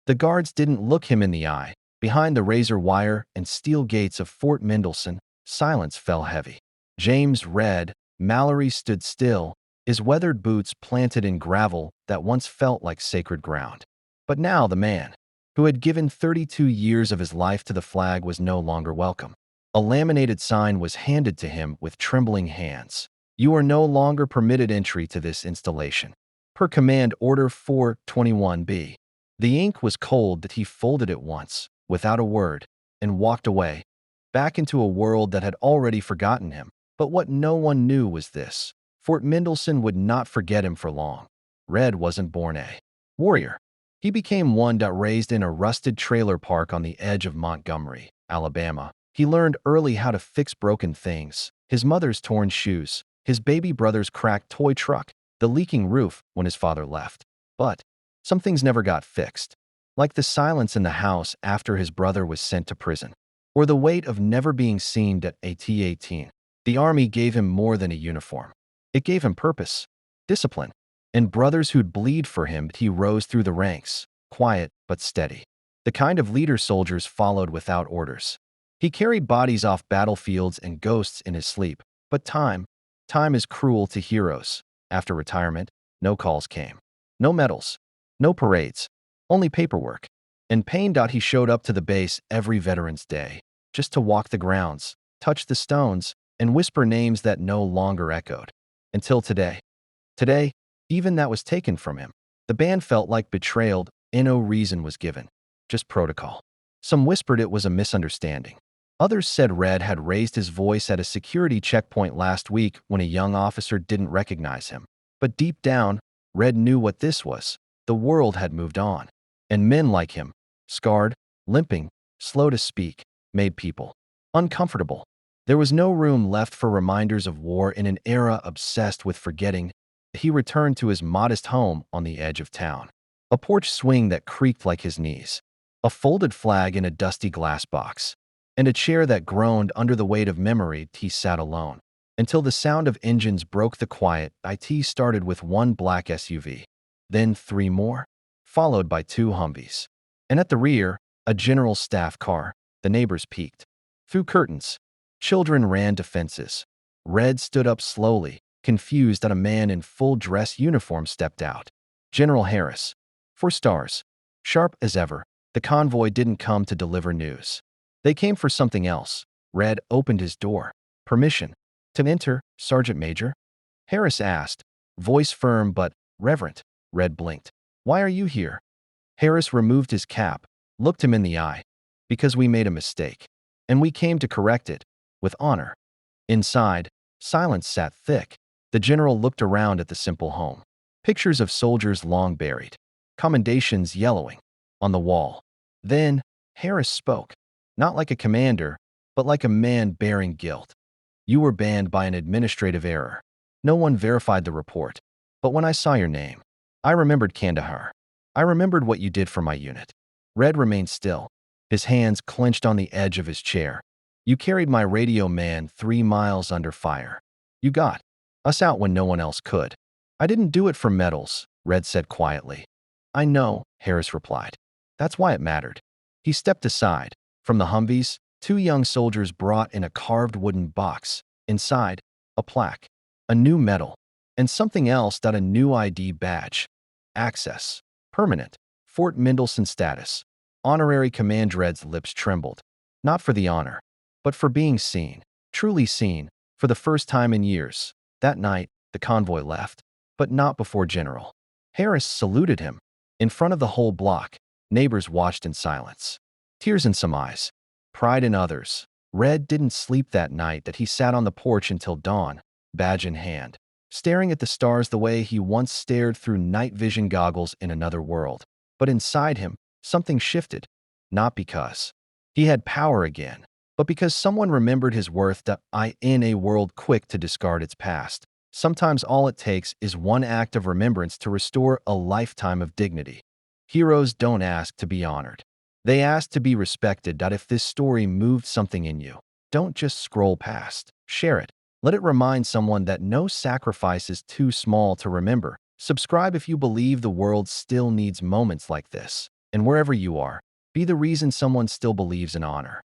The guards didn't look him in the eye. Behind the razor wire and steel gates of Fort Mendelsohn, silence fell heavy. James read. Mallory stood still, his weathered boots planted in gravel that once felt like sacred ground. But now the man, who had given 32 years of his life to the flag, was no longer welcome. A laminated sign was handed to him with trembling hands. You are no longer permitted entry to this installation. Per Command Order 421B. The ink was cold that he folded it once, without a word, and walked away, back into a world that had already forgotten him. But what no one knew was this: Fort Mendelsohn would not forget him for long. Red wasn't born a warrior. He became one that raised in a rusted trailer park on the edge of Montgomery, Alabama. He learned early how to fix broken things: his mother's torn shoes, his baby brother's cracked toy truck, the leaking roof when his father left. But some things never got fixed, like the silence in the house after his brother was sent to prison, or the weight of never being seen at AT-18. The Army gave him more than a uniform. It gave him purpose, discipline, and brothers who'd bleed for him. He rose through the ranks, quiet but steady, the kind of leader soldiers followed without orders. He carried bodies off battlefields and ghosts in his sleep. But time is cruel to heroes. After retirement, no calls came. No medals, no parades, only paperwork. And pained out, he showed up to the base every Veterans Day, just to walk the grounds, touch the stones, and whisper names that no longer echoed. Until today. Today, even that was taken from him. The band felt like betrayal, and no reason was given. Just protocol. Some whispered it was a misunderstanding. Others said Red had raised his voice at a security checkpoint last week when a young officer didn't recognize him. But deep down, Red knew what this was. The world had moved on. And men like him, scarred, limping, slow to speak, made people uncomfortable. There was no room left for reminders of war in an era obsessed with forgetting. He returned to his modest home on the edge of town. A porch swing that creaked like his knees, a folded flag in a dusty glass box, and a chair that groaned under the weight of memory. He sat alone until the sound of engines broke the quiet. It started with one black SUV, then 3 more, followed by 2 Humvees. And at the rear, a general staff car. The neighbors peeked through curtains. Children ran to fences. Red stood up slowly, confused that a man in full dress uniform stepped out. General Harris. 4 stars. Sharp as ever, the convoy didn't come to deliver news. They came for something else. Red opened his door. Permission to enter, Sergeant Major? Harris asked, voice firm but reverent. Red blinked. Why are you here? Harris removed his cap, looked him in the eye. Because we made a mistake, and we came to correct it, with honor. Inside, silence sat thick. The general looked around at the simple home. Pictures of soldiers long buried, commendations yellowing on the wall. Then, Harris spoke, not like a commander, but like a man bearing guilt. You were banned by an administrative error. No one verified the report. But when I saw your name, I remembered Kandahar. I remembered what you did for my unit. Red remained still, his hands clenched on the edge of his chair. You carried my radio man 3 miles under fire. You got us out when no one else could. I didn't do it for medals, Red said quietly. I know, Harris replied. That's why it mattered. He stepped aside. From the Humvees, 2 young soldiers brought in a carved wooden box. Inside, a plaque, a new medal, and something else: a new ID badge. Access. Permanent. Fort Mendelsohn status. Honorary command. Red's lips trembled. Not for the honor, but for being seen. Truly seen, for the first time in years. That night, the convoy left, but not before General Harris saluted him. In front of the whole block, neighbors watched in silence. Tears in some eyes, pride in others. Red didn't sleep that night. That he sat on the porch until dawn, badge in hand, staring at the stars the way he once stared through night vision goggles in another world. But inside him, something shifted. Not because he had power again, but because someone remembered his worth. In a world quick to discard its past, sometimes all it takes is one act of remembrance to restore a lifetime of dignity. Heroes don't ask to be honored. They ask to be respected. If this story moved something in you, don't just scroll past. Share it. Let it remind someone that no sacrifice is too small to remember. Subscribe if you believe the world still needs moments like this. And wherever you are, be the reason someone still believes in honor.